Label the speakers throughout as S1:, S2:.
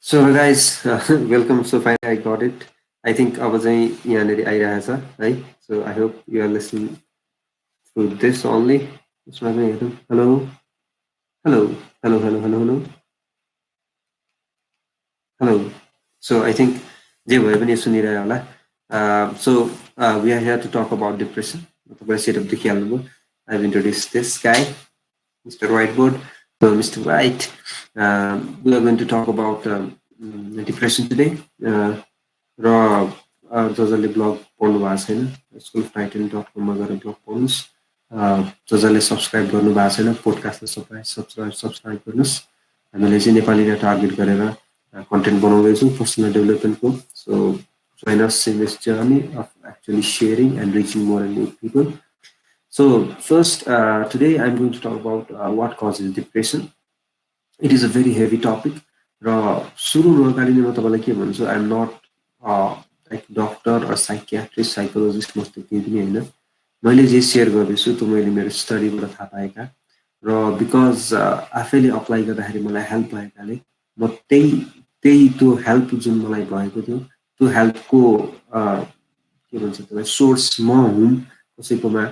S1: So guys, welcome. So finally I got it. I think I was यहाँनिर आइरहेछ है. So I hope you are listening through this only. यसमा चाहिँ हेरौँ. Hello, hello, hello, hello, hello, hello, hello. So I think जे भए पनि सुनिरह्यो होला. So we are here to talk about depression. तपाईँले setup देखिहाल्नुभयो. I've introduced this guy, Mr. Whiteboard. So Mr. White, we are going to talk about depression today. र जसले blog पढ्नु भएको छैन schooloftitan.com मा गएर ब्लग पढ्नुहोस्. जसले सब्सक्राइब गर्नु भएको छैन पोडकास्टलाई सब्सक्राइब गर्नुहोस्. हामीले चाहिँ नेपालीलाई टार्गेट गरेर कन्टेन्ट बनाउँदैछौँ पर्सनल डेभलपमेन्टको. So join us in this journey of actually sharing and reaching more and more people. So first, today I'm going to talk about what causes depression. It is a very heavy topic. र सुरुमा अगाडि नै म तपाईँलाई के भन्छु, I am not like doctor or psychiatrist, psychologist म त केही पनि होइन. मैले जे सेयर गर्दैछु त्यो मैले मेरो स्टडीबाट थाहा पाएका र बिकज आफैले अप्लाई गर्दाखेरि मलाई हेल्प भएकाले म त्यही त्यही त्यो हेल्प जुन मलाई भएको थियो त्यो हेल्पको के भन्छ त्यसलाई सोर्स म हुँ, कसैकोमा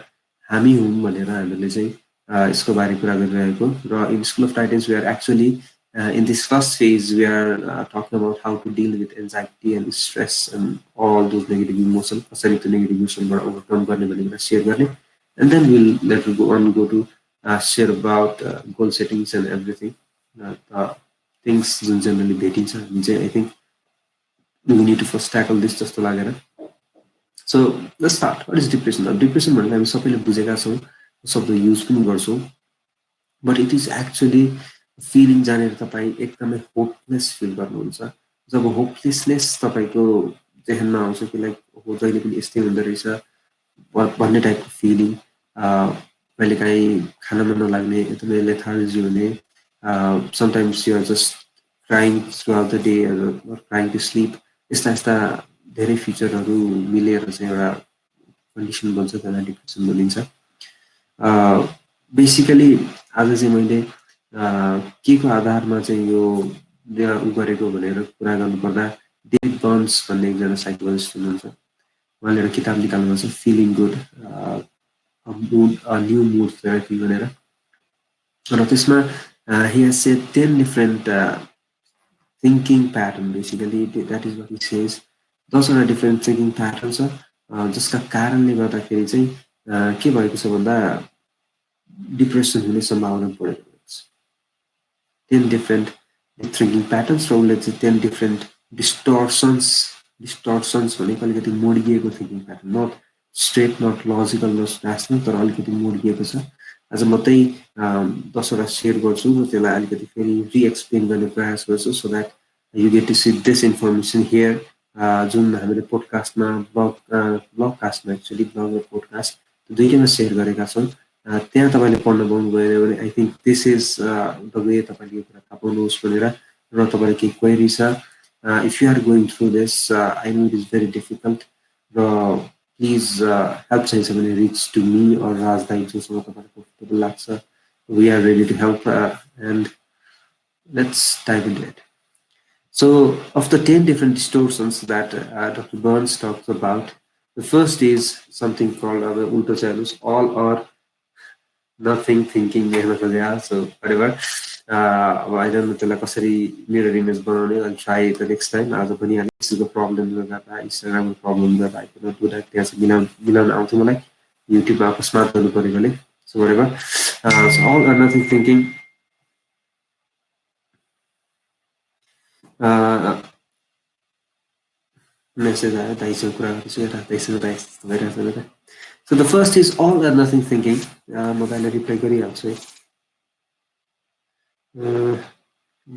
S1: हामी हौँ भनेर हामीले चाहिँ यसको बारे कुरा गरिरहेको. र in School of Titans we are actually in this first phase we are talking about how to deal with anxiety and stress and all those negative emotions, कसरी त्यो negative emotionबाट overcome गर्ने भन्ने कुरा share गर्ने, and then we'll later go to share about goal settings and everything, the things जुन generally भेटिन्छ. हामी चाहिँ I think we need to first tackle this जस्तो लागेर. So let's start. What is depression? Depression भनेको हामी सबैले बुझेका छौँ, शब्द युज पनि गर्छौँ, but it is actually feeling जानेर तपाईँ एकदमै होपलेस फिल गर्नुहुन्छ. जब होपलेसनेस तपाईँको जेहनमा आउँछ कि लाइक हो जहिले पनि यस्तै हुँदो रहेछ भन्ने टाइपको फिलिङ, कहिलेकाहीँ खान मन नलाग्ने, एकदमै लेथार्जी हुने, sometimes you are just crying throughout the day or crying to sleep, यस्ता यस्ता धेरै फिचरहरू मिलेर चाहिँ एउटा कन्डिसन बन्छ, त्यसलाई डिप्रेसन भनिन्छ. बेसिकली आज चाहिँ मैले के को आधारमा चाहिँ यो उ गरेको भनेर कुरा गर्नुपर्दा डेभिड बर्न्स भन्ने एकजना साइकोलोजिस्ट हुनुहुन्छ. उहाँले एउटा किताब निकाल्नु भएको छ, feeling good new mood therapy भनेर. र त्यसमा he has said 10 different thinking pattern. Basically that is what he says. 10 वटा डिफ्रेन्ट थिङ्किङ प्याटर्न छ जसका कारणले गर्दाखेरि चाहिँ के भएको छ भन्दा डिप्रेसन हुने सम्भावना बढेको छ. 10 different thinking patterns र उसले चाहिँ 10 different distortions भनेको अलिकति मोडिएको thinking pattern, not straight, not logical, not rational, तर अलिकति मोडिएको छ. आज म त्यही 10 वटा सेयर गर्छु र त्यसलाई अलिकति फेरि रिएक्सप्लेन गर्ने प्रयास गर्छु so that you get to see this information here. जुन हामीले पोडकास्टमा ब्लगकास्टमा एक्चुअली ब्लग र पोडकास्ट दुईटैमा सेयर गरेका छौँ, त्यहाँ तपाईँले पढ्न पाउनुभयो भने I think this is the way तपाईँले यो कुरा थाहा पाउनुहोस् भनेर. र तपाईँले केही क्वेरी छ, if you are going through this, I know it is very difficult, र प्लिज हेल्प चाहिन्छ भने reach to me or Raj दाई जोसँग तपाईँलाई कम्फर्टेबल लाग्छ. We are ready to help and let's dive into it. So of the 10 different distortions that Dr. Burns talks about, the first is something called all or nothing thinking. So whatever, I don't know कसरी mirror image बनाउने. I'll try the next time. आज पनि यसको problem गर्दा इन्स्टाग्रामको problem गर्दा I cannot do that. त्यहाँ चाहिँ मिलाउन आउँथ्यो मलाई, युट्युबमा अकस्मात गर्नु परेकोले. So whatever, so all or nothing thinking. Message आयो दाइसँग कुरा गर्दैछु, यता दाइसँग भइरहेको छ. So the first is all or nothing thinking. म दाइलाई रिप्लाई गरिहाल्छु है.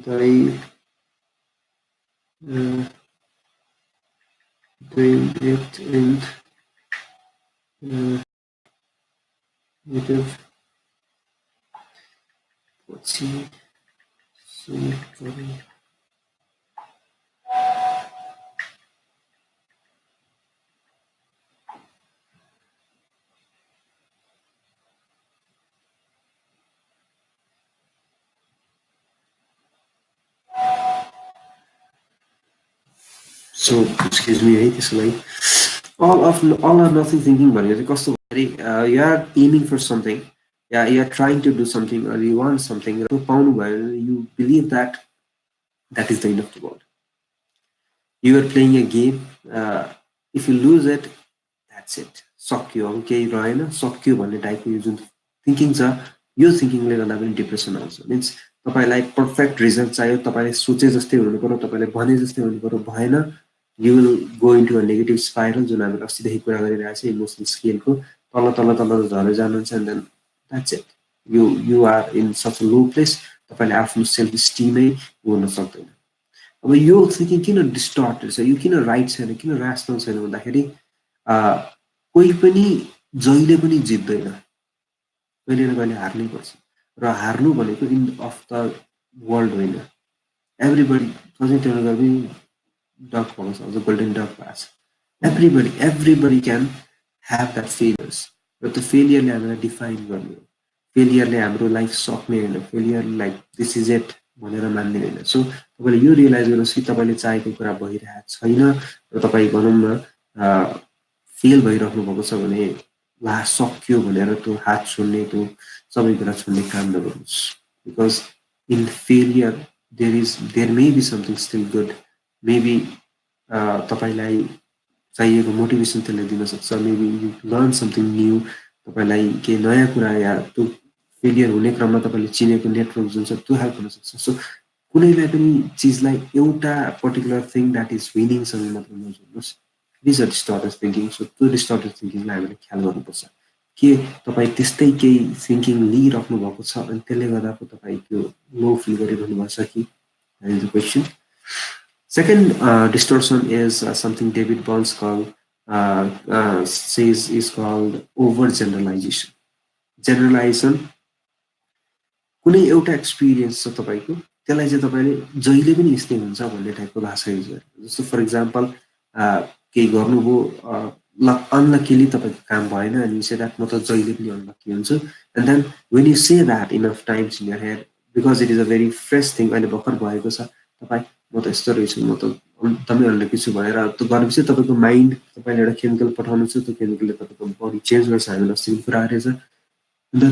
S1: दाइ doing it in negative. Let's see. So excuse me है त्यसको लागि all or nothing thinking भनेको चाहिँ कस्तो भन्दाखेरि you are aiming for something, yeah, you are trying to do something or you want something, र पाउनु भयो भने you believe that that is the end of the world. You are playing a game, if you lose it, that's it, सक्यो, अब केही रहेन, सक्यो भन्ने टाइपको यो जुन थिङ्किङ छ, यो थिङ्किङले गर्दा पनि डिप्रेसन आउँछ. मिन्स तपाईँलाई पर्फेक्ट रिजल्ट चाहियो, तपाईँले सोचे जस्तै हुनु पर्यो, तपाईँले भने जस्तै हुनु पर्यो, भएन you will go into a negative spiral, जुन हामीले अस्तिदेखि कुरा गरिरहेको छ इमोसनल स्केलको तल तल तल झरेर जानुहुन्छ. And then that's it, you are in such a low place. तपाईँले आफ्नो सेल्फ स्टिमै गर्न सक्दैन. अब यो थिङ्किङ किन डिस्टर्टेड छ, यो किन राइट छैन, किन ऱ्यासनल छैन भन्दाखेरि कोही पनि जहिले पनि जित्दैन, कहिले न कहिले हार्नै पर्छ. र हार्नु भनेको इन्ड अफ द वर्ल्ड होइन. एभ्रिबडी सधैँ त्यो पनि डक भएको छ, अझ गोल्डन डक भएको छ. Everybody can have that failures. र त्यो फेलियरले हामीलाई डिफाइन गर्ने हो. फेलियरले हाम्रो लाइफ सक्ने होइन, failure like this is it भनेर मान्ने होइन. सो तपाईँले यो रियलाइज गर्नुहोस् कि तपाईँले चाहेको कुरा भइरहेको छैन र तपाईँ भनौँ न फेल भइराख्नु भएको छ भने ला सक्यो भनेर त्यो हात छोड्ने, त्यो सबै कुरा छोड्ने काम नगर्नुहोस्. Because in failure there may be something still good. Maybe तपाईँलाई चाहिएको मोटिभेसन त्यसले दिन सक्छ. Maybe you learn something new, तपाईँलाई केही नयाँ कुरा या त्यो फेलियर हुने क्रममा तपाईँले चिनेको नेटवर्क जुन छ त्यो हेल्प हुनसक्छ. सो कुनैलाई पनि चिजलाई एउटा पर्टिकुलर थिङ द्याट इज विनिङसँग मात्र नजोड्नुहोस्. It is a distorted thinking. So त्यो डिस्टर्टेड थिङ्किङलाई हामीले ख्याल गर्नुपर्छ. के तपाईँ त्यस्तै केही थिङ्किङ लिइराख्नु भएको छ अनि त्यसले गर्दा पो तपाईँ त्यो लो फिल गरिरहनु भएको छ कि? That is the question. Second distortion is something David Burns says is called overgeneralization. Generalization, कुनै एउटा एक्सपिरियन्स छ तपाईँको, त्यसलाई चाहिँ तपाईँले जहिले पनि यस्तै हुन्छ भन्ने टाइपको भाषा युज गर्नु. जस्तो फर इक्जाम्पल केही गर्नुभयो, अनलक्कीली तपाईँको काम भएन अनि यु से द्याट म त जहिले पनि अनलक्की हुन्छु. And then when you say that enough times in your head, because it is a very fresh thing, अहिले भर्खर भएको छ, तपाईँ म त यस्तो रहेछु, म त एकदमै अनलक्की छु भनेर त्यो गरेपछि तपाईँको माइन्ड, तपाईँले एउटा केमिकल पठाउनु छ, त्यो केमिकलले तपाईँको बडी चेन्ज गर्छ. हामीले अस्तिको कुरा गरेछ. अन्त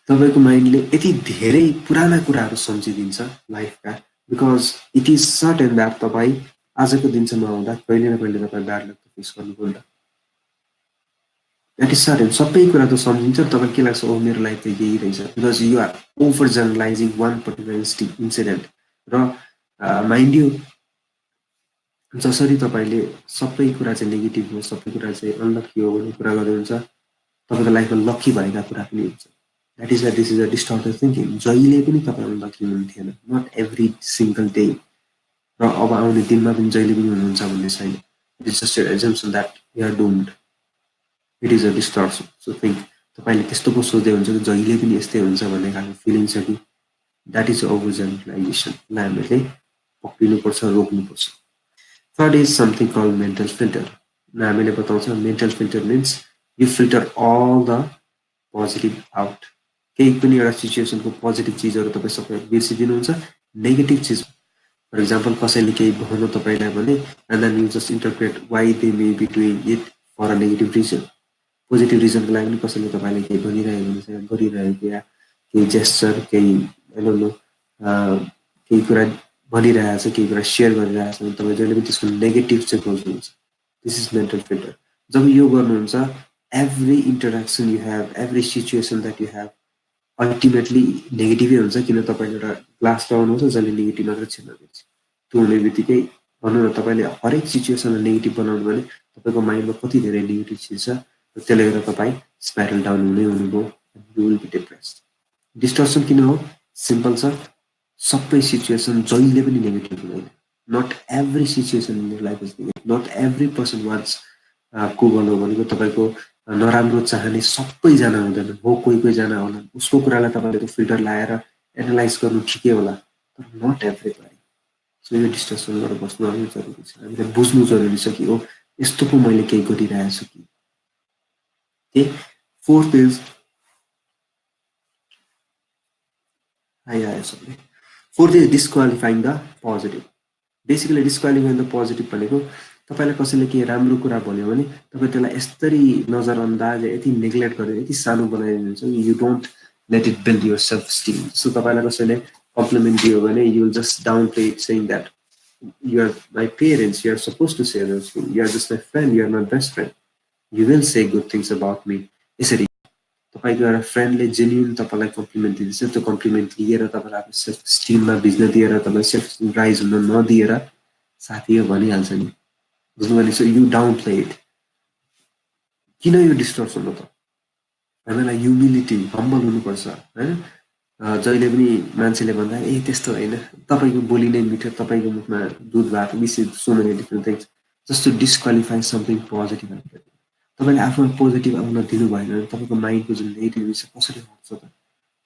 S1: तपाईँको माइन्डले यति धेरै पुराना कुराहरू सम्झिदिन्छ लाइफका, because it is certain that तपाईँ आजको दिनसम्म आउँदा कहिले न कहिले तपाईँ ब्याड लक फेस गर्नुपर्छ. That is certain. सबै कुरा त सम्झिन्छ. तपाईँ के लाग्छ, ओ मेरो लाइफ त यही रहेछ, because you are over generalizing one particular incident. र माइन्ड यु, जसरी तपाईँले सबै कुरा चाहिँ नेगेटिभ हो, सबै कुरा चाहिँ अनलक्की हो भन्ने कुरा गर्नुहुन्छ, तपाईँको लाइफमा लक्की भएका कुरा पनि हुन्छ. This is a distorted thinking. जहिले पनि तपाईँ अनलक्की हुनुहुन्थेन, नट एभ्री सिङ्गल डे, र अब आउने दिनमा पनि जहिले पनि हुनुहुन्छ भन्ने छैन. It is just assumption that you are doomed. It is a distortion. So think तपाईँले त्यस्तो पो सोच्दै हुन्छ कि जहिले पनि यस्तै हुन्छ भन्ने खालको फिलिङ छ कि, द्याट इज ओभर जेनरलाइजेसनलाई हामीले पक्रिनुपर्छ, रोक्नुपर्छ. Third is something call mental filter. हामीले बताउँछ mental filter means you filter all the positive out. केही पनि एउटा सिचुएसनको पोजिटिभ चिजहरू तपाईँ सबै बिर्सिदिनुहुन्छ. नेगेटिभ चिज, फर इक्जाम्पल कसैले केही भन्नु तपाईँलाई भने, and then you just interpret why they may be doing it for a negative reason. Positive रिजनको लागि पनि कसैले तपाईँले केही भनिरहेको हुन्छ, गरिरहेको, या केही जेस्चर, केही केही कुरा भनिरहेको छ, केही कुरा सेयर गरिरहेको छ भने तपाईँ जहिले पनि त्यसको नेगेटिभ चाहिँ खोज्नुहुन्छ. This is mental filter. जब यो गर्नुहुन्छ, every interaction you have, every situation that you have ultimately नेगेटिभै हुन्छ. किन तपाईँले एउटा ग्लास लगाउनुहुन्छ जसले नेगेटिभ मात्र छिर्न दिन्छ. त्यो हुने बित्तिकै भनौँ न, तपाईँले हरेक सिचुएसनलाई नेगेटिभ बनाउनु भने तपाईँको माइन्डमा कति धेरै नेगेटिभ चिज छ, र त्यसले गर्दा तपाईँ स्पाइरल डाउन हुने हुनुभयो. You will be depressed. Distortion किन हो? सिम्पल छ. सबै सिचुएसन जहिले पनि नेगेटिभ हुँदैन. Not every situation in your life is negative. Not every person wants को भन्नु भनेको तपाईँको नराम्रो चाहने सबैजना हुँदैन हो, कोही कोहीजना होला. उसको कुरालाई तपाईँले त्यो फिल्टर लगाएर एनालाइज गर्नु ठिकै होला, तर नट एभ्रीबडी. सो यो डिस्टर्सनबाट बस्नु अलिक जरुरी छ. हामीले बुझ्नु जरुरी छ कि हो यस्तो पो मैले केही गरिरहेको छु कि. Okay. Fourth is fourth is disqualifying the positive. Basically disqualify the positive भनेको तपाईँलाई कसैले के राम्रो कुरा भन्यो भने तपाईँ त्यसलाई यस्तरी नजरअन्दाज यति नेग्लेक्ट गरेर यति सानो बनाइदिनुहुन्छ you don't let it build your self esteem so तपाईँलाई कसैले कम्प्लिमेन्ट दियो भने you will just down play it saying that you are my parents you are suppose to say those things you are just my friend you are my best friend you will say good things about me यसरी तपाईँको एउटा friendly genuine तपाईँलाई complement दिँदैछ त्यो complement लिएर तपाईँलाई आफ्नो self स्टिममा भिज्न दिएर तपाईँ सेल्फ स्टिम राइज हुन नदिएर साथी भनिहाल्छ नि बुझ्नु भने so you down play it किन यो डिस्टर्स हुनु त हामीलाई ह्युमिलिटी हम्बल हुनुपर्छ होइन जहिले पनि मान्छेले भन्दा ए त्यस्तो होइन तपाईँको बोली नै मिठो तपाईँको मुखमा दुध भात विशेष so many different things just to disqualify something positive तपाईँले आफ्नो पोजिटिभ आउन दिनु भएन भने तपाईँको माइन्डको जुन नेगेटिभ छ कसरी हट्छ त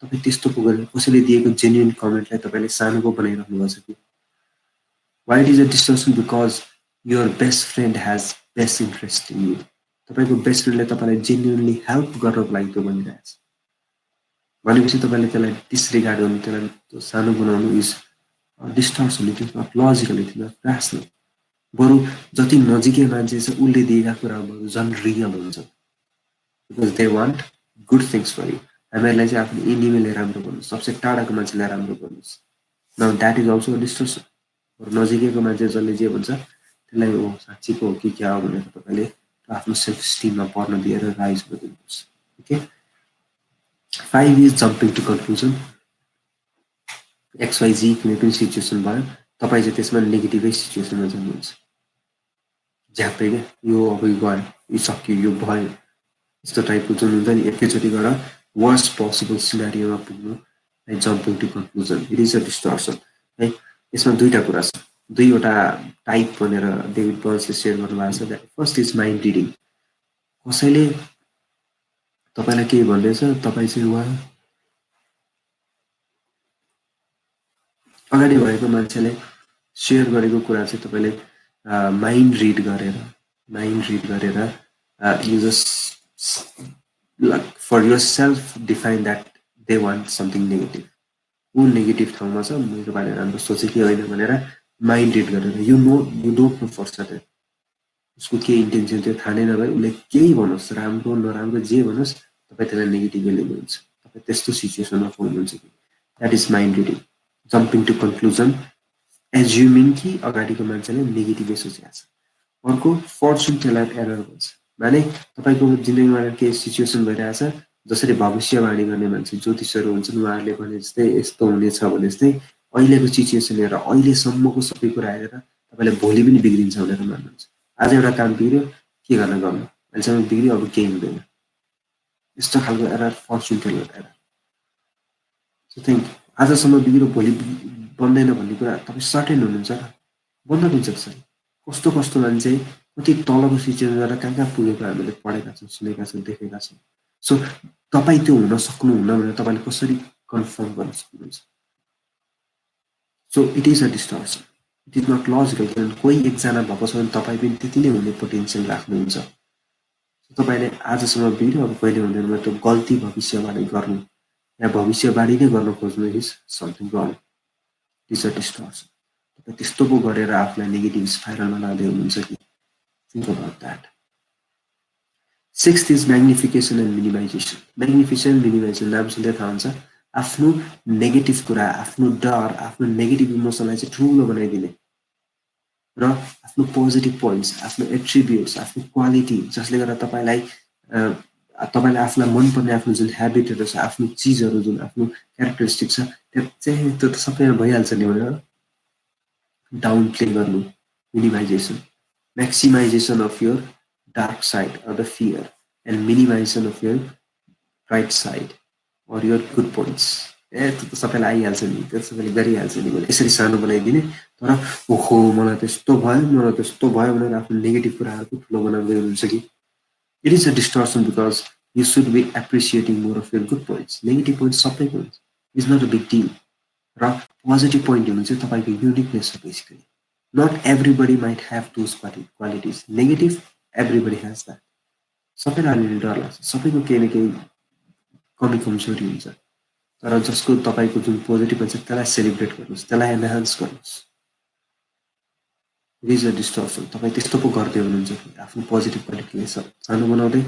S1: तपाईँ त्यस्तो पो गरेर कसैले दिएको जेन्युन कमेन्टलाई तपाईँले सानो पो बनाइराख्नु भएको छ कि why it is a distortion because your best friend has best interest in you तपाईँको बेस्ट फ्रेन्डले तपाईँलाई जेन्युनली हेल्प गर्नको लागि त्यो भनिरहेछ भनेपछि तपाईँले त्यसलाई डिसरिगार्ड गर्नु त्यसलाई सानो बनाउनु इज डिस्टर्स हुने it is not logical it is not rational बरु जति नजिकै मान्छे छ उसले दिएका कुराहरू झन् रियल हुन्छ because they want good things for you हामीहरूलाई चाहिँ आफ्नो एनिमीले राम्रो गर्नुहोस् सबसे टाढाको मान्छेलाई राम्रो गर्नुहोस् now that is also distortion बरु नजिकैको मान्छे जसले जे भन्छ त्यसलाई ओ साँच्चीको हो कि क्या हो भनेर तपाईँले आफ्नो सेल्फ स्टिममा पर्न दिएर राइज गरिदिनुपर्छ okay 5 is jumping to conclusion XYZ कुनै पनि सिचुएसन भयो तपाईँ चाहिँ त्यसमा नेगेटिभै सिचुएसनमा जानुहुन्छ झ्याप्पै क्या यो अब गयो यो सक्यो यो भयो यस्तो टाइपको जुन हुन्छ नि एकैचोटि गएर वर्स्ट पोसिबल सिनारियोमा पुग्नु है jumping to conclusion it is a distortion है यसमा दुईवटा कुरा छ दुईवटा टाइप भनेर डेभिड बर्न्सले सेयर गर्नुभएको छ फर्स्ट इज माइन्ड रिडिङ कसैले तपाईँलाई केही भन्दैछ तपाईँ चाहिँ उहाँ अगाडि भएको मान्छेले सेयर गरेको कुरा चाहिँ तपाईँले माइन्ड रिड गरेर you just for yourself define that they want something negative ऊ नेगेटिभ ठाउँमा छ मेरो बारे राम्रो सोचे कि होइन भनेर माइन्ड रिड गरेर you don't know for certain उसको के इन्टेन्सन थियो थाहा नै नभए उसले केही भनोस् राम्रो नराम्रो जे भनोस् तपाईँ त्यसलाई नेगेटिभै लिनुहुन्छ तपाईँ त्यस्तो सिचुएसनमा पुग्नुहुन्छ कि that is mind reading jumping to conclusion assuming कि अगाडिको मान्छेले नेगेटिभै सोचेको छ अर्को फर्चुन टेलर एरर भन्छ माने तपाईँको जिन्दगीमा केही सिचुएसन भइरहेछ जसरी भविष्यवाणी गर्ने मान्छे ज्योतिषहरू हुन्छन् उहाँहरूले भने जस्तै यस्तो हुनेछ भने जस्तै अहिलेको सिचुएसन हेरेर अहिलेसम्मको सबै कुरा हेरेर तपाईँले भोलि पनि बिग्रिन्छ भनेर मान्नुहुन्छ आज एउटा काम बिग्रियो के गर्न गर्नु अहिलेसम्म बिग्रियो अब केही हुँदैन यस्तो खालको error fortune teller error so think आजसम्म बिग्रियो भोलि बन्दैन भन्ने कुरा तपाईँ सर्टेन हुनुहुन्छ र बन्न पनि सक्छ कस्तो कस्तो मान्छे कति तलको सिचुएसनबाट कहाँ पुगेको हामीले पढेका छौँ सुनेका छौँ देखेका छौँ सो तपाईँ त्यो हुन सक्नुहुन्न भनेर तपाईँले कसरी कन्फर्म गर्न सक्नुहुन्छ so it is a distortion it is not logical किनभने कोही एकजना भएको छ भने तपाईँ पनि त्यति नै हुने पोटेन्सियल राख्नुहुन्छ तपाईँले आजसम्म बिग्रियो अब कहिले हुँदैन भने त्यो गल्ती भविष्यवाणी गर्नु या भविष्यवाणी नै गर्न खोज्नु is something wrong it is a distortion तपाईँ त्यस्तो पो गरेर आफूलाई नेगेटिभ स्पाइरलमा लाँदै हुनुहुन्छ कि think about that 6th is magnification and minimisation magnification minimisation नाम सुन्दै थाहा हुन्छ आफ्नो नेगेटिभ कुरा आफ्नो डर आफ्नो नेगेटिभ इमोसनलाई चाहिँ ठुलो बनाइदिने र आफ्नो पोजिटिभ पोइन्ट्स आफ्नो एट्रिब्युट्स आफ्नो क्वालिटी जसले गर्दा तपाईँलाई आफूलाई मनपर्ने आफ्नो जुन ह्याबिटहरू छ आफ्नो चिजहरू जुन आफ्नो क्यारेक्टरिस्टिक छ त्यो चाहिँ त्यो त सबैमा भइहाल्छ नि भनेर डाउन प्ले गर्नु minimisation maximisation of your dark side or the fear and minimisation of your bright side or your good points त्यो त सबैलाई आइहाल्छ नि त्यो सबैले गरिहाल्छ नि भने यसरी सानो बनाइदिने तर ओहो मलाई त्यस्तो भयो भनेर आफ्नो नेगेटिभ कुराहरूको ठुलो बनाउँदै हुनुहुन्छ कि it is a distortion because you should be appreciating more of your good points negative point सबैको हुन्छ is not a big deal र पोजिटिभ पोइन्ट हुनु चाहिँ तपाईँको युनिकनेस हो basically not everybody might have those qualities negative everybody has that सबैलाई अलिअलि डर लाग्छ सबैको केही न केही कमी कमजोरी हुन्छ तर जसको तपाईँको जुन पोजिटिभ हुन्छ त्यसलाई सेलिब्रेट गर्नुहोस् त्यसलाई एनहान्स गर्नुहोस् इट इज अ डिस्टर्सन तपाईँ त्यस्तो पो गर्दै हुनुहुन्छ कि आफ्नो पोजिटिभपट्टि सानो बनाउँदै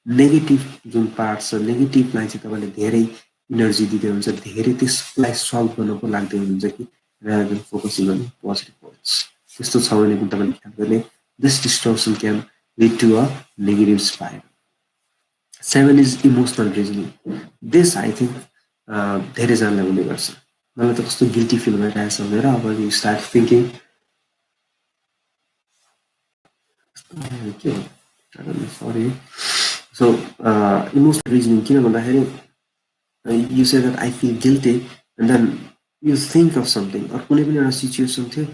S1: नेगेटिभ जुन पार्ट छ नेगेटिभलाई चाहिँ तपाईँले धेरै इनर्जी दिँदै हुन्छ धेरै त्यसलाई सल्भ गर्न पो लाग्दै हुनुहुन्छ कि rather than focusing on positive points त्यस्तो छ भने पनि तपाईँले ख्याल गर्ने this distortion can lead to a negative spiral 7 is emotional reasoning this I think धेरैजनालाई हुने गर्छ मलाई त कस्तो गिल्टी फिल भइरहेछ भनेर अब यु स्टार्ट थिङ्किङ के हो सरी सो इमोसनल रिजनिङ किन भन्दाखेरि you say that I feel guilty and then you think of something or कुनै पनि एउटा सिचुएसन थियो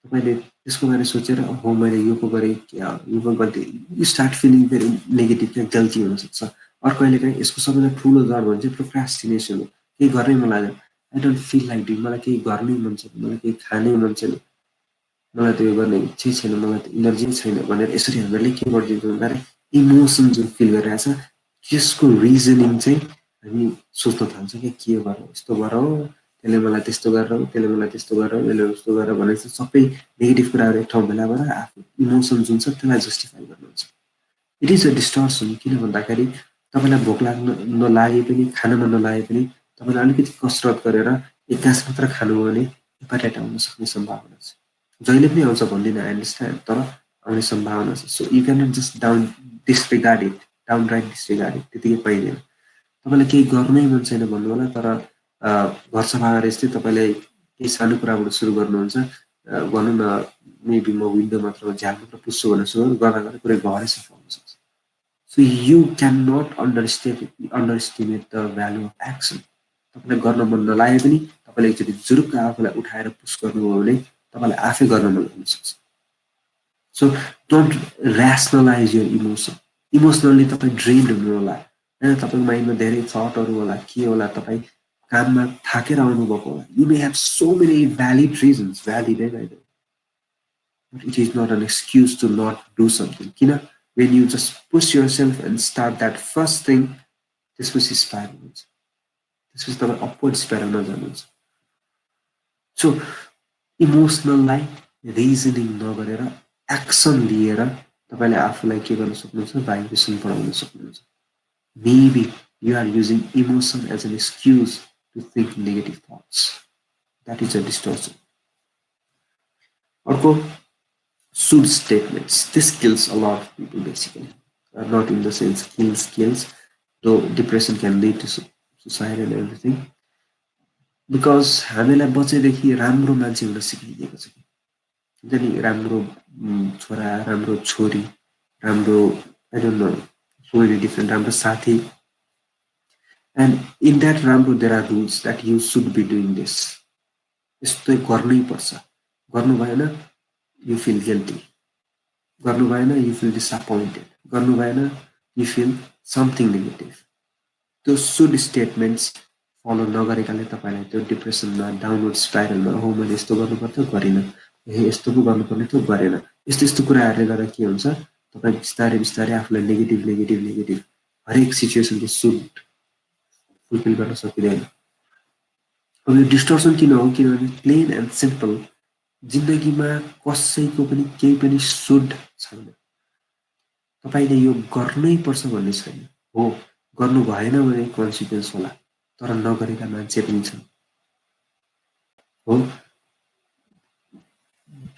S1: तपाईँले त्यसको बारे सोचेर हो मैले यो पो गरेँ यो पो गल्ती you start feeling very negative क्या गल्ती हुनसक्छ अर्को कहिलेकाहीँ यसको सबैभन्दा ठुलो जड भने चाहिँ प्रोक्रास्टिनेसन हो केही गर्नै मन लाग्दैन I don't feel like doing मलाई केही गर्नै मन छैन मलाई केही खानै मन छैन मलाई त यो गर्ने इच्छै छैन मलाई त इनर्जी छैन भनेर यसरी हामीहरूले के गरिदिन्छौँ भन्दाखेरि इमोसन जुन फिल गरिरहेछ त्यसको रिजनिङ चाहिँ हामी सोच्न थाल्छौँ कि के गरौँ यस्तो गरौँ त्यसले मलाई त्यस्तो गरेर त्यसले मलाई त्यस्तो गरेर यसले उस्तो गरेर भनेर चाहिँ सबै नेगेटिभ कुराहरू एक ठाउँ भेला भएर आफ्नो इमोसन जुन छ त्यसलाई जस्टिफाई गर्नुहुन्छ इट इज अ डिस्टर्सन किन भन्दाखेरि तपाईँलाई भोक लाग्न नलागे पनि खान मन नलागे पनि तपाईँले अलिकति कसरत गरेर एक घाँस मात्र खानुभयो भने हेपाटाइट आउन सक्ने सम्भावना छ जहिले पनि आउँछ भन्दिनँ आई अन्डरस्ट्यान्ड तर आउने सम्भावना छ so you can just disregard it down right disregard it त्यतिकै पाइँदैन तपाईँलाई केही गर्नै मन छैन भन्नु होला तर घर सफा गरे जस्तै तपाईँले केही सानो कुराबाट सुरु गर्नुहुन्छ भनौँ न मेबी म विन्डो मात्र झ्याल मात्र पुस्छु भनेर सुरु गर्दा गर्दा पुरै घरै सफा हुन सक्छ so you can not underestimate the value of action तपाईँलाई गर्न मन नलागे पनि तपाईँले एकचोटि जुरुक्क आफूलाई उठाएर पुस गर्नुभयो भने तपाईँलाई आफै गर्न मन लाग्न सक्छ so don't rationalize your emotion emotionally तपाईँ ड्रेन्ड हुनु होला होइन तपाईँको माइन्डमा धेरै थटहरू होला के होला तपाईँ काममा थाकेर आउनुभएको होला you may have so many valid reasons valid है बाहिर but it is not an excuse to not do something किन when you just push your self and start that first thing त्यसपछि स्पाइरल हुन्छ त्यसपछि तपाईँ अपवर्ड स्पाइरलमा जानुहुन्छ so इमोसनललाई रिजनिङ नगरेर एक्सन लिएर तपाईँले आफूलाई के गर्न सक्नुहुन्छ भाइब्रेसन बढाउन सक्नुहुन्छ maybe you are using emotion as an excuse to think negative thoughts that is a distortion अर्को should statements this kills a lot of people basically not in the sense kills though depression can lead to suicide and everything because हामीलाई बचेदेखि राम्रो मान्छे हुन सिकाइदिएको छ कि हुन्छ नि राम्रो छोरा राम्रो छोरी राम्रो I don't know so many different राम्रो साथी and in that राम्रो there are rules that you should be doing this यस्तो गर्नै पर्छ गर्नु भएन you feel guilty गर्नु भएन you feel disappointed गर्नु भएन you feel something negative त्यो should statements फलो नगरेकाले तपाईँलाई त्यो डिप्रेसनमा डाउनवर्ड स्पाइरलमा हो मैले यस्तो गर्नुपर्थ्यो गरिनँ यस्तो पो गर्नुपर्ने थियो गरेन यस्तो यस्तो कुराहरूले गर्दा के हुन्छ तपाईँ बिस्तारै बिस्तारै आफूलाई नेगेटिभ हरेक सिचुएसनको सुड फुलफिल गर्न सकिँदैन अब यो डिस्टर्सन किन हो किनभने प्लेन एन्ड सिम्पल जिन्दगीमा कसैको पनि केही पनि सुड छैन तपाईँले यो गर्नै पर्छ भन्ने छैन हो गर्नु भएन भने कन्सिक्वेन्स होला तर नगरेका मान्छे पनि छन् हो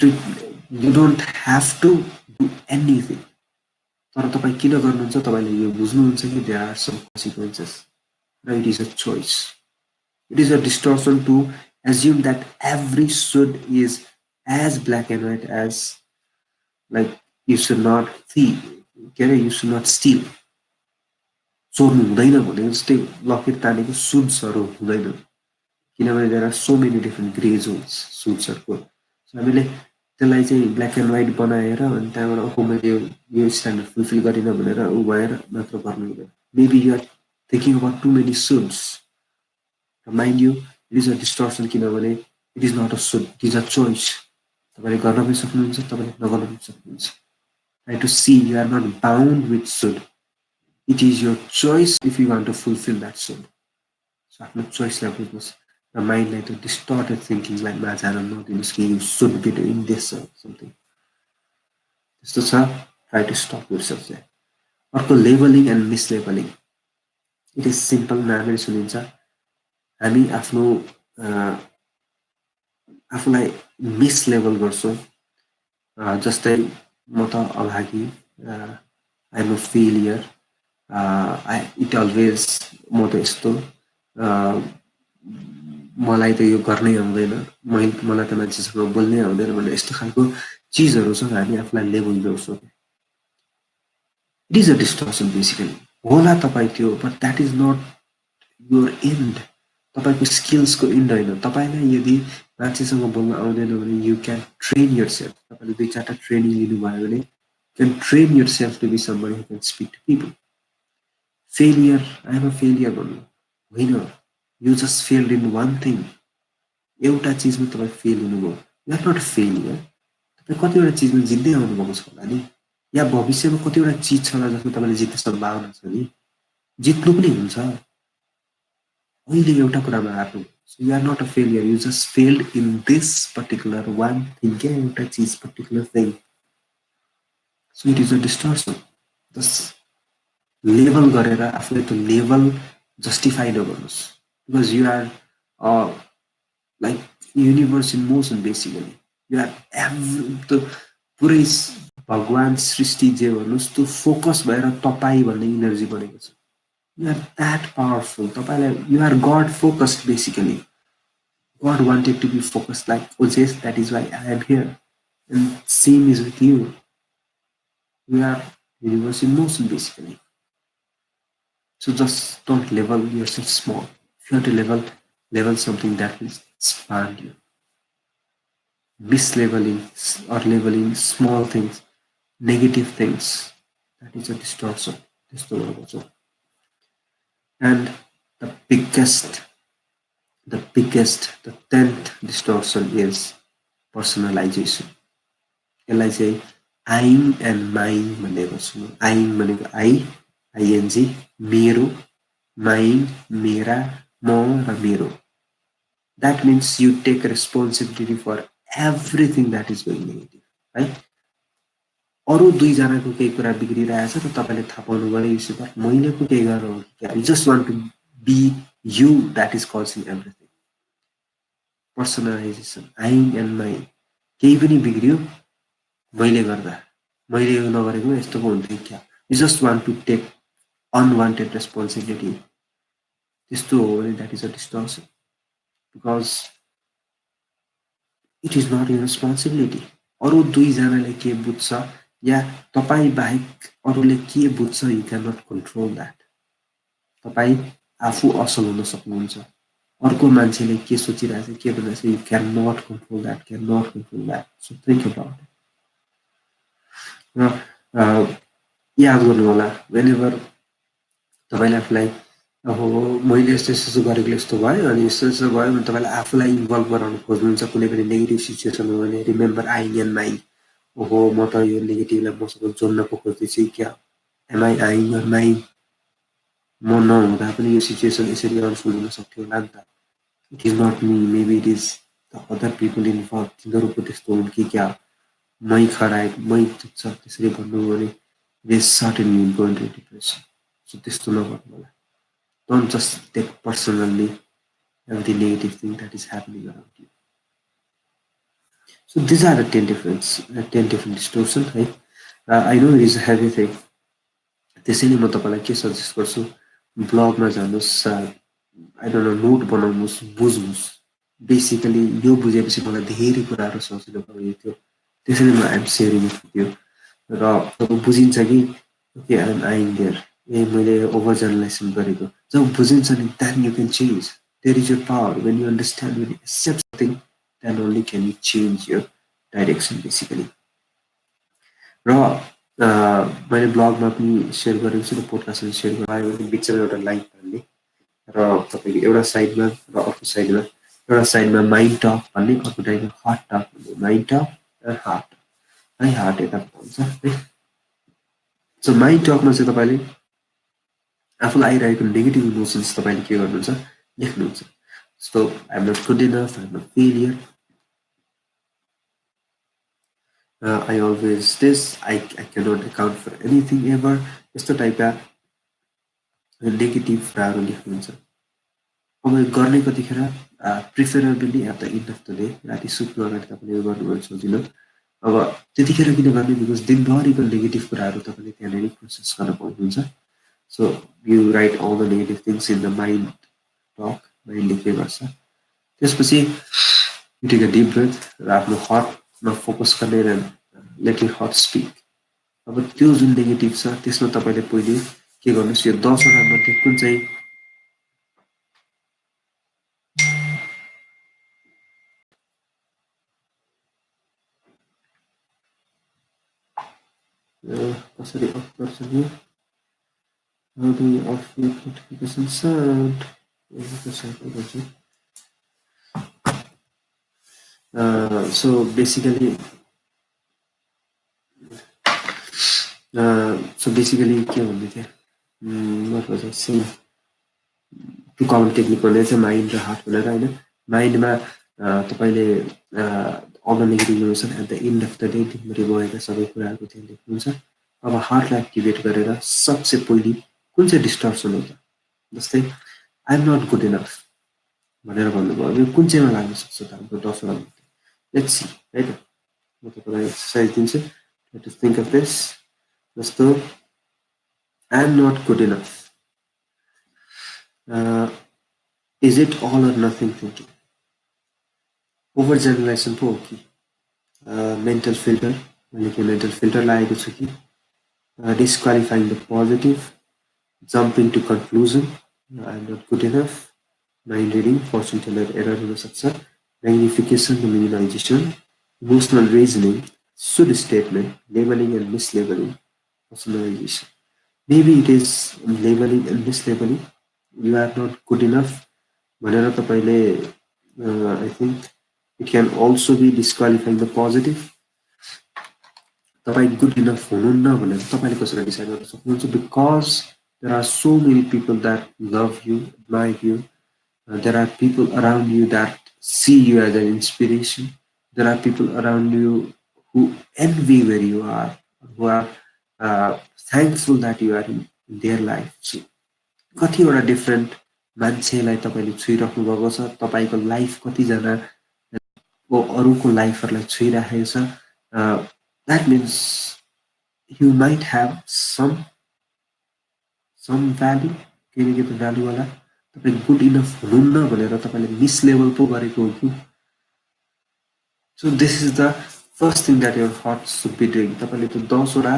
S1: you don't have to do anything तर तपाईँ किन गर्नुहुन्छ तपाईँले यो बुझ्नुहुन्छ कि देयर आर सम कन्सिक्वेन्सेस र it is a choice it is a distortion to assume that every should is as black and white as like you should not के अरे यु सुड नट स्टिल चोर्नु हुँदैन भनेको जस्तै locket तानेको सुड्सहरू हुँदैन किनभने there are so many different grey zones सुड्सहरूको हामीले त्यसलाई चाहिँ ब्ल्याक एन्ड व्हाइट बनाएर अनि त्यहाँबाट ओहो मैले यो स्ट्यान्डर्ड फुलफिल गरिनँ भनेर ऊ भएर मात्र गर्नु हुँदैन maybe you are thinking about too many shoulds mind you it is a distortion किनभने it is not a should it is a choice तपाईँले गर्न पनि सक्नुहुन्छ तपाईँले नगर्न पनि सक्नुहुन्छ try to see you are not bound with should it is your choice if you want to fulfil that should so आफ्नो चोइसलाई बुझ्नुहोस् र माइन्डलाई त्यो डिस्टर्टेड थिङ्किङलाई जान नदिनुहोस् कि you should be doing this something त्यस्तो छ, try to stop yourself there. अर्को labelling and mislabelling. It is simple, नामै सुनिन्छ. हामी आफ्नो आफूलाई मिसलेबल गर्छौँ. जस्तै म त अभागी, I am a failure, it always, म त यस्तो, मलाई त यो गर्नै आउँदैन, मलाई त मान्छेसँग बोल्नै आउँदैन भनेर यस्तो खालको चिजहरू छ हामी आफूलाई लेबल गर्छौँ. It is a distortion basically. होला तपाईँ त्यो, but that is not your end. तपाईँको स्किल्सको एन्ड होइन. तपाईँलाई यदि मान्छेसँग बोल्न आउँदैन भने you can train yourself. तपाईँले 2-4टा ट्रेनिङ लिनुभयो भने can train yourself to be somebody who can speak to people. Failure, I am a failure भन्नु होइन. You just failed in one thing. एउटा चिजमा तपाईँ फेल हुनुभयो. You are not a failure. तपाईँ कतिवटा चिजमा जित्दै आउनुभएको छ होला नि, या भविष्यमा कतिवटा चिज छ होला जसमा तपाईँले जित्ने सम्भावना छ नि, जित्नु पनि हुन्छ. अहिले एउटा कुरामा हार्नु. So you are not a failure. You just failed in this particular one thing. क्या एउटा चिज, particular thing. So it is a distortion. Just label गरेर आफूले त्यो लेबल जस्टिफाई नगर्नुहोस्. Because you are like universe in motion basically. You are त्यो पुरै भगवान् सृष्टि जे भन्नुहोस् त्यो फोकस भएर तपाईँ भन्ने इनर्जी बनेको छ. You are that powerful. You are God focused basically. God wanted to be focused like Ojesh. That is why I am here. And same is with you. You are universe in motion basically. So just don't level yourself small. If you have to level something that will expand you. Mislabeling or labeling small things, negative things, that is a distortion. And the 10th distortion is personalization. यसलाई चाहिँ आइङ and माइङ भन्ने गर्छु. आइङ भनेको ING, मेरो, माइङ मेरा, म र मेरो. That means you take responsibility for everything that is going negative, है. अरू दुईजनाको केही कुरा बिग्रिरहेछ र तपाईँले थाहा पाउनुभयो यो सित मैले पो केही गरेर हो कि. You just want to be you, that is causing everything. Personalisation, I-ing and my-ing. केही पनि बिग्रियो मैले गर्दा, मैले यो नगरेको यस्तो पो हुन्थ्यो क्या. You just want to take unwanted responsibility. त्यस्तो हो भने that is a distortion. Because it is not your responsibility. अरू दुईजनाले के बुझ्छ या तपाईँ बाहेक अरूले के बुझ्छ, you can not control that. तपाईँ आफू असल हुन सक्नुहुन्छ. अर्को मान्छेले के सोचिरहेछ, के भनिरहेछ, you can not control that, so think about it. र याद गर्नु होला, वेन एभर तपाईँले आफूलाई अब मैले यस्तो गरेको यस्तो भयो अनि यस्तो भयो भने तपाईँले आफूलाई इन्भल्भ गराउनु खोज्नुहुन्छ कुनै पनि नेगेटिभ सिचुएसनमा भने रिमेम्बर आइङ एन्ड माइङ. ओहो, म त यो नेगेटिभलाई मसँग जोड्न पो खोज्दैछु क्या. Am I I-ing or my-ing? म नहुँदा पनि यो सिचुएसन यसरी अनफोल्ड हुन सक्थ्यो होला नि त. It is not me, maybe it is the other people involve. तिनीहरू पो त्यस्तो हुन् कि क्या, मै खराए, मै चुप्छ, त्यसरी भन्नु भने they certainly go into depression. So त्यस्तो नगर्नु होला. Don't just take personally every negative thing that is happening around you. So these are the 10 different distortions, right? I know it is a heavy thing. त्यसैले म तपाईँलाई के suggest गर्छु, ब्लगमा जानुहोस्, I don't know, note बनाउनुहोस्, बुझ्नुहोस्. Basically यो बुझेपछि मलाई धेरै कुराहरू सजिलो भयो थियो. त्यसैले म आइएम सेयरिङ विथ यु. र जब बुझिन्छ कि okay I am eyeing there, ए मैले ओभर जर्नलाइजेसन गरेको, जब बुझिन्छ नि, then you can change. There is your power. When you understand, when you accept something, then only can you change your direction basically. र मैले ब्लगमा पनि सेयर गरेको छु र पोडकास्टमा सेयर गरायो भने बिचमा एउटा लाइक भन्ने र तपाईँको एउटा साइडमा र अर्को साइडमा, एउटा साइडमा माइन्ड टक भन्ने, अर्को साइडमा हार्ट टक भन्ने. माइन्ड टक र हार्ट है, हार्ट यता हुन्छ है. सो माइन्ड टकमा चाहिँ तपाईँले आफूलाई आइरहेको नेगेटिभ इमोसन्स तपाईँले के गर्नुहुन्छ, लेख्नुहुन्छ. जस्तो I am not good enough, I am not failure, I always this, I cannot account for anything ever, यस्तो टाइपका नेगेटिभ कुराहरू लेख्नुहुन्छ। अब गर्ने कतिखेर preferably at the end of the day, राति सुत्नु अगाडि तपाईँले यो गर्नुभयो सोचिनु। अब त्यतिखेर किन गर्ने, बिकज दिनभरिको नेगेटिभ कुराहरू तपाईँले त्यहाँनिर प्रोसेस गर्न पाउनुहुन्छ। So you write all the negative things in the mind talk, माइन्डले के गर्छ। त्यसपछि you take a deep breath र आफ्नो हार्टमा फोकस गर्ने र लेट युर हार्ट स्पिक। अब त्यो जुन नेगेटिभ छ त्यसमा तपाईँले पहिले के गर्नुहोस्, यो 10वटा मध्ये कुन चाहिँ कसरी अफ गर्छ नि, how do you off your notification sound? So basically के भन्दै थिएँ, what was I saying? Two count technique भन्ने चाहिँ माइन्ड र हार्ट भनेर होइन। माइन्डमा तपाईँले all the negative emotion at the end of the day दिनभरि गएका सबै कुराहरू त्यहाँ लेख्नुहुन्छ। अब हार्टलाई एक्टिभेट गरेर सबसे पहिले कुन चाहिँ डिस्टर्सन हो त, जस्तै I am not good enough भनेर भन्नुभयो, यो कुन चाहिँमा लाग्न सक्छ त हाम्रो 10वटा मध्ये। लेट्स सी है त, म तपाईँलाई एक्सर्साइज दिन्छु, टु थिङ्क अफ दिस। जस्तो I am not good enough, is it all or nothing thinking? Overgeneralisation पो हो कि मेन्टल फिल्टर, मैले के मेन्टल फिल्टर लागेको छु कि disqualifying the positive, jumping to conclusion, I am not good enough, mind reading, fortune teller error हुनसक्छ, magnification र minimisation, emotional reasoning, should statement, labelling and mislabelling, personalisation. Maybe it is labelling and mislabelling, you are not good enough भनेर तपाईँले I think it can also be disqualifying the positive. तपाईँ good enough हुनुहुन्न भनेर तपाईँले कसरी decide गर्न सक्नुहुन्छ, because there are so many people that love you, admire you, there are people around you that see you as an inspiration, there are people around you who envy where you are, who are thankful that you are in their life. कतिवटा different मान्छेलाई तपाईँले छुइराख्नु भएको छ, तपाईँको life कतिजना अरूको लाइफहरूलाई छुइराखेको छ। That means you might have some value, केही न केही त भ्याल्यु होला। तपाईँ गुड इनफ हुनुहुन्न भनेर तपाईँले मिसलेबल पो गरेको हो कि। So this is the first thing that your heart should be doing. तपाईँले त्यो 10वटा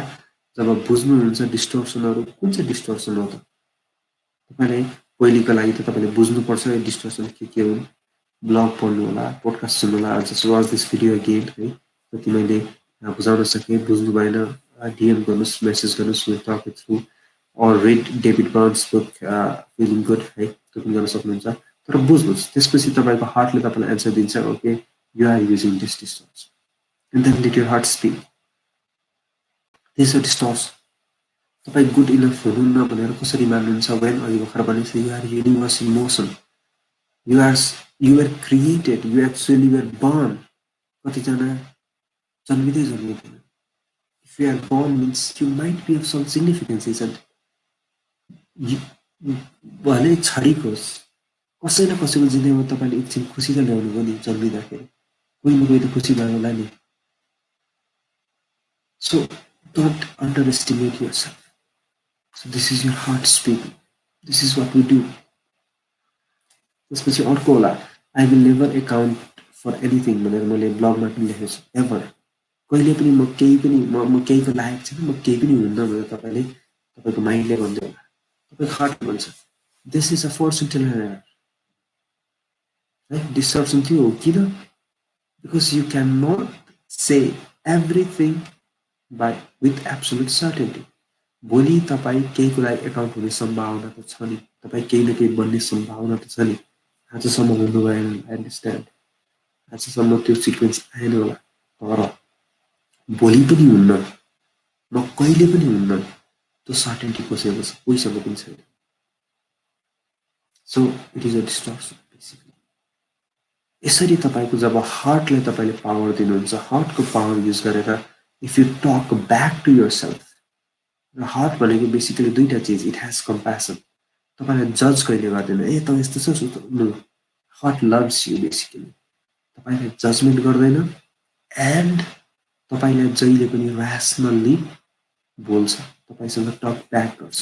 S1: जब बुझ्नुहुन्छ डिस्टोर्सनहरू, कुन चाहिँ डिस्टोर्सन हो त, तपाईँले पहिलेको लागि त तपाईँले बुझ्नुपर्छ यो डिस्टोर्सन के हुन्। ब्लग पढ्नु होला, पोडकास्ट सुन्नु होला, just watch this video again है, जति मैले बुझाउन सकेँ। बुझ्नु भएन डिएम गर्नुहोस्, मेसेज गर्नुहोस्, will talk it through, or read David Burns book Feeling Good है, त्यो पनि गर्न सक्नुहुन्छ। तर बुझ्नुहोस्, त्यसपछि तपाईँको हार्टले तपाईँलाई एन्सर दिन्छ, okay you are using this distorts, and then let your heart speak. This a distorts. तपाईँ गुड इनफ हुनुहुन्न भनेर कसरी मान्नुहुन्छ, वेन अघि भर्खर भनेको you are universe in motion, you are created, you actually were born. कतिजना जन्मिँदैन। If you are born means you might be of some significance, isn't भले छरिक होस्, कसै न कसैको जिन्दगीमा तपाईँले एकछिन खुसी त ल्याउनु भयो नि जन्मिँदाखेरि, कोही न कोही त खुसी भयो होला नि। So don't underestimate yourself. So this is your heart speaking, this is what we do. त्यसपछि अर्को होला, I will never account for anything भनेर मैले ब्लगमा पनि लेखेको छु। एभर, कहिले पनि म केही पनि म केहीको लायक छैन, म केही पनि हुन्न भनेर तपाईँले तपाईँको माइन्डले भन्दै होला, तपाईँको हार्टले भन्छ। This is a fortune teller error है, डिस्टर्सन त्यो हो। किन? Because you can not say everything by with absolute certainty. भोलि तपाईँ केहीको लागि एकाउन्ट हुने सम्भावना त छ नि, तपाईँ केही न केही बन्ने सम्भावना त छ नि। आजसम्म हुनु भएन, आई अन्डरस्ट्यान्ड, आजसम्म त्यो सिक्वेन्स आएन होला, तर भोलि पनि हुन्न, म कहिले पनि हुन्न, त्यो सर्टेन्टी कसैको छ, कोहीसँग पनि छैन। So it is a distortion basically. यसरी तपाईँको जब हार्टलाई तपाईँले पावर दिनुहुन्छ, हार्टको पावर युज गरेर If you talk back to yourself, र हर्ट भनेको बेसिकली दुईवटा चिज, इट हेज कम्प्यासन. तपाईँलाई जज कहिले गर्दैन, ए त यस्तो छ नो. Heart loves you basically. तपाईँलाई जजमेन्ट गर्दैन एन्ड तपाईँलाई जहिले पनि ऱ्यासनल्ली बोल्छ, तपाईँसँग टक ब्याक गर्छ.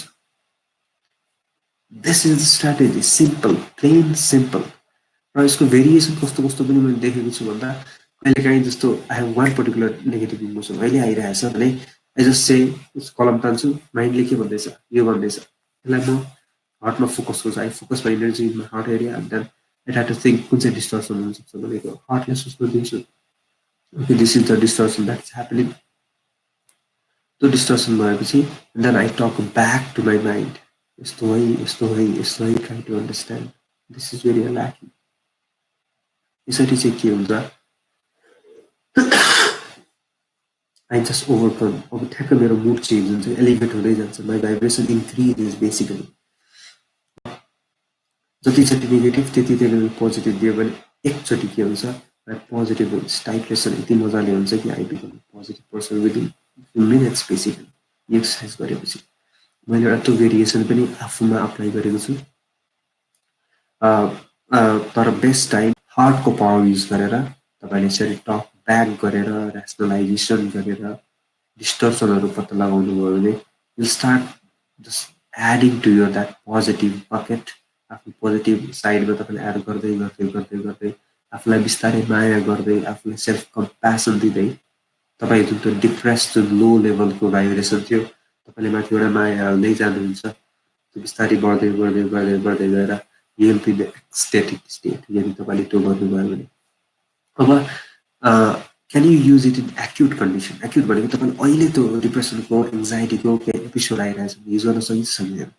S1: This is the strategy, simple, plain simple. र यसको भेरिएसन कस्तो कस्तो पनि मैले देखेको छु भन्दा, कहिलेकाहीँ जस्तो I have one particular negative emotion अहिले आइरहेछ भने आई जस्ट से कलम तान्छु, माइन्डले के भन्दैछ, यो भन्दैछ, त्यसलाई म हार्टमा फोकस गर्छु. I focus my energy in my heart area and then I try to think कुन चाहिँ डिस्टर्सन हुनसक्छ भनेको हार्टले सोच्न दिन्छु. Okay, this is the distortion that is happening. त्यो डिस्टर्सन भएपछि then I talk back to my mind, यस्तो है यस्तो है यस्तो है, try to understand. This is very lacking. यसरी चाहिँ के हुन्छ, आई जस्ट ओभरकम. अब ठ्याक्क मेरो मुड चेन्ज हुन्छ, एलिभेट हुँदै जान्छ, my vibration increase is basically. जतिचोटि नेगेटिभ त्यति पोजिटिभ दियो भने एकचोटि के हुन्छ, पोजिटिभ हुन्छ. टाइट्रेसन यति मजाले हुन्छ कि I become positive person within minutes basically. Exercise गरेपछि मैले एउटा त्यो भेरिएसन पनि आफूमा अप्लाई गरेको छु. तर बेस्ट टाइम हार्टको पावर युज गरेर तपाईँले यसरी टक ब्याक गरेर ऱ्यासनलाइजेसन गरेर डिस्टर्सनहरू पत्ता लगाउनु भयो भने you start just adding to your that positive bucket. आफ्नो पोजिटिभ साइडमा तपाईँले एड गर्दै गर्दै गर्दै गर्दै आफूलाई बिस्तारै माया गर्दै आफूलाई सेल्फ कम्प्यासन दिँदै तपाईँ जुन त्यो डिप्रेस जुन लो लेभलको भाइब्रेसन थियो तपाईँले माथिबाट माया हाल्दै जानुहुन्छ. त्यो बिस्तारै बढ्दै बढ्दै बढ्दै बढ्दै गएर you will be the ecstatic state यदि तपाईँले त्यो गर्नुभयो भने. अब can you use it in acute condition. Acute भनेको तपाईँले अहिले त्यो डिप्रेसनको एङ्जाइटीको एपिसोड आइरहेछ भने युज गर्न सकिन्छ सक्दैन.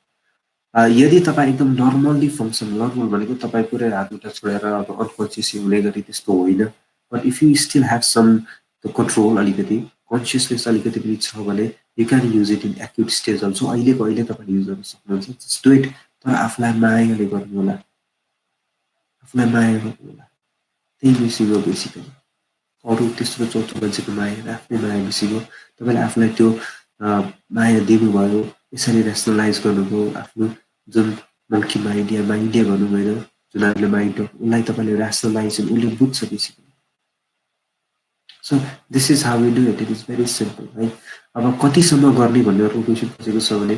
S1: यदि तपाईँ एकदम नर्मल्ली फङ्सन, नर्मल भनेको तपाईँ पुरै हात खुट्टा छोडेर अब अनकन्सियस हुने गरी त्यस्तो होइन. But if you still have some त्यो कन्ट्रोल, अलिकति कन्सियसनेस अलिकति पनि छ भने you can use it in acute stage also. अहिलेको अहिले तपाईँले युज गर्न सक्नुहुन्छ. Just do it. तर आफूलाई मायाले गर्नु होला, आफूलाई माया गर्नु होला. त्यही बेसिक हो बेसिकली. अरू त्यस्तो चौथो मान्छेको माया, आफ्नै माया बेसिक हो. तपाईँले आफूलाई त्यो माया दिनुभयो, यसरी ऱ्यासनलाइज गर्नुभयो. आफ्नो जुन मल्की माइन्ड या माइन्डले भनौँ होइन, जुन हामीले माइन्ड हो उसलाई तपाईँले ऱ्यासनलाइज, उसले बुझ्छ basically. So this is how you do it. It is very simple है. अब कतिसम्म गर्ने भन्ने अर्को क्वेसन पसेको छ भने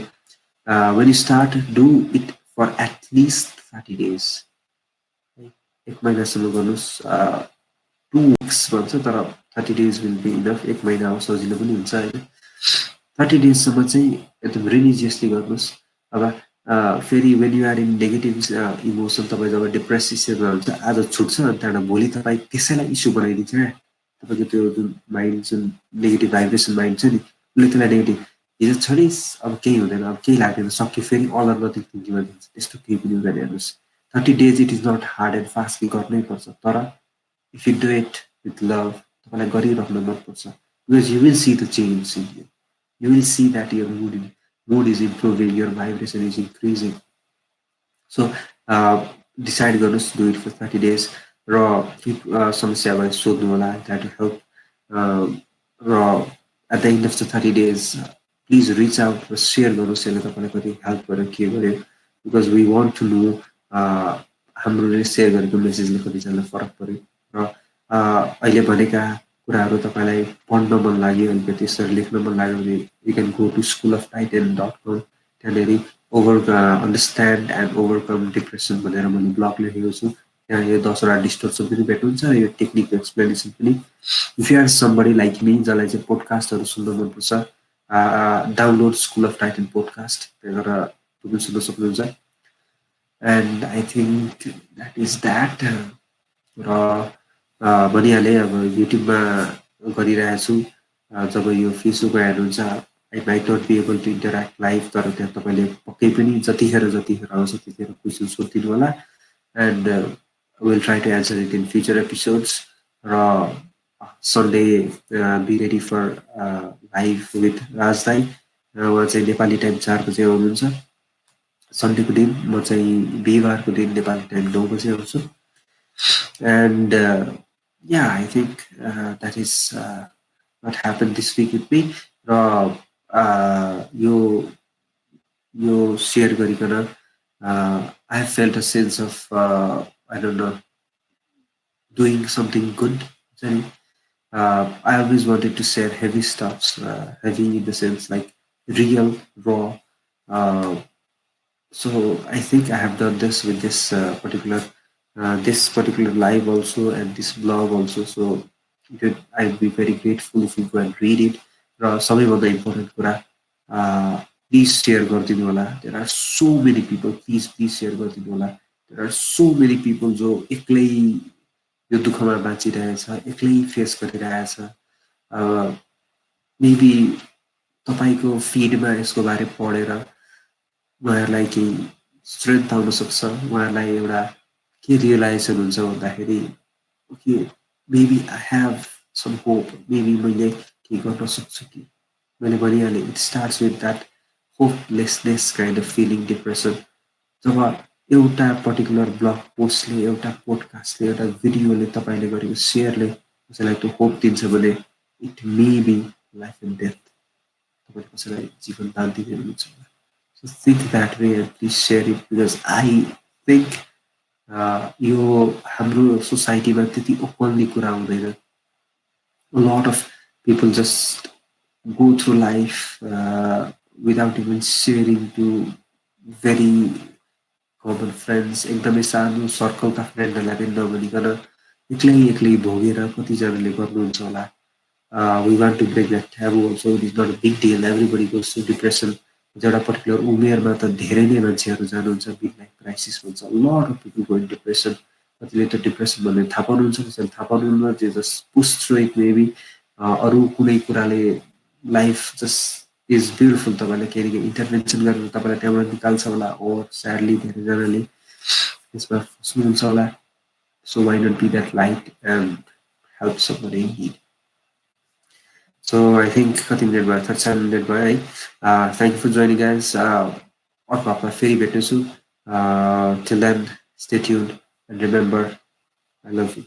S1: when you start do it for at least 30 days. 1 महिनासम्म गर्नुहोस्. 2 weeks भन्छ तर 30 days विल बी इनफ. 1 महिना हो, सजिलो पनि हुन्छ होइन. 30 daysसम्म चाहिँ एकदम रिलिजियसली गर्नुहोस्. अब फेरि when you are in negative emotion, तपाईँ जब डिप्रेस स्टेजमा हुन्छ, आज छुट्छ अनि त्यहाँबाट भोलि तपाईँ त्यसैलाई इस्यु बनाइदिन्छ क्या. तपाईँको त्यो जुन माइन्ड, जुन नेगेटिभ भाइब्रेसन माइन्ड छ नि, उसले त्यसलाई नेगेटिभ हिजो छ नि, अब केही हुँदैन, अब केही लाग्दैन, सक्यो, फेरि अल अर नथिङ थिङ्किङमा दिन्छ. त्यस्तो केही पनि हुँदैन. हेर्नुहोस्, 30 days it is not hard and fast कि गर्नै पर्छ. तर if you do it with love, तपाईँलाई गरिराख्न मनपर्छ. Because you will see the change in you. You will see that your mood is improving, your vibration is increasing. So decide गर्नुहोस्, do it for 30 days. र समस्यालाई सोध्नु होला, try to help. र at the end of the 30 days please reach out र share गर्नुहोस् यसले तपाईँलाई कति हेल्प गर्यो, के गर्यो. Because we want to know हाम्रो सेयर गरेको मेसेजले कतिजनालाई फरक पर्यो. र अहिले भनेका कुराहरू तपाईँलाई पढ्न मन लाग्यो, अलिकति यसरी लेख्न मन लाग्यो भने you can go to schooloftitan.com. त्यहाँनिर अन्डरस्ट्यान्ड एन्ड ओभरकम डिप्रेसन भनेर मैले ब्लग लेखेको छु. त्यहाँ यो 10वटा डिस्टर्सन पनि भेट्नुहुन्छ र यो टेक्निकको एक्सप्लेनेसन पनि. If you are somebody like me जसलाई चाहिँ पोडकास्टहरू सुन्न मनपर्छ, download School of Titan podcast, त्यहाँ गएर तपाईँ सुन्न सक्नुहुन्छ. And I think that is that. र भनिहालेँ, अब युट्युबमा गरिरहेको छु. जब यो फेसबुकमा हेर्नुहुन्छ, I might not be able to interact live, तर त्यहाँ तपाईँले पक्कै पनि जतिखेर आउँछ त्यतिखेर क्वेसन सोधिदिनु होला. And will try to answer it in future episodes. र Sunday be ready for live with Raj दाई. उहाँ चाहिँ नेपाली टाइम 4 बजे आउनुहुन्छ सन्डेको दिन. म चाहिँ बिहिबारको दिन नेपाली टाइम 9 बजे आउँछु. And yeah, I think that is what happened this week with me र यो सेयर गरिकन I have felt a sense of I don't know, doing something good. I always wanted to share heavy stuffs, heavy in the sense like real, raw. Uh, so I think I have done this with this particular live also and this blog also. So I'd be very grateful if you go and read it. र सबैभन्दा important कुरा please share गरिदिनु होला. There are so many people, please share गरिदिनु होला. There are so many people जो एक्लै यो दुःखमा बाँचिरहेछ, एक्लै फेस गरिरहेछ. मेबी तपाईँको फिडमा यसको बारे पढेर उहाँहरूलाई केही स्ट्रेन्थ आउन सक्छ, उहाँहरूलाई एउटा के रियलाइजेसन हुन्छ भन्दाखेरि okay maybe I have some hope, maybe मैले केही गर्न सक्छु कि. मैले भनिहालेँ it starts with that hopelessness kind of feeling, depression. जब एउटा पर्टिकुलर ब्लग पोस्टले, एउटा पोडकास्टले, एउटा भिडियोले, तपाईँले गरेको सेयरले कसैलाई त्यो होप दिन्छ भने it may be life and death. तपाईँले कसैलाई जीवन दान दिने हुनुहुन्छ. So think that way and please share it, because I think यो हाम्रो सोसाइटीमा त्यति ओपनली कुरा हुँदैन. Lot of people just go through life without even sharing to very common friends. एकदमै सानो सर्कलका फ्रेन्डहरूलाई पनि नभनिकन एक्लै भोगेर कतिजनाले गर्नुहुन्छ होला. We want to break that taboo also. It is not a big deal. Everybody goes through depression. एउटा particular उमेरमा त धेरै नै मान्छेहरू जानुहुन्छ, मिड लाइफ क्राइसिस भन्छ. Lot of people go in depression. कतिले त डिप्रेसन भन्ने थाहा पाउनुहुन्छ, कसैले थाहा पाउनुहुन्न. जे just push through it maybe. अरू कुनै कुराले लाइफ जस्ट इज ब्युटिफुल. तपाईँले केही इन्टरभेन्सन गरेर तपाईँलाई त्यहाँबाट निकाल्छ होला. ओर स्याडली धेरैजनाले त्यसमा फस्नुहुन्छ होला. So why not be that light and help somebody in need. So I think कति मिनट भयो, 37 मिनट भयो है. Thank you for joining guys. अर्को हप्ता फेरि भेट्नेछु. Till then stay tuned and remember I love you.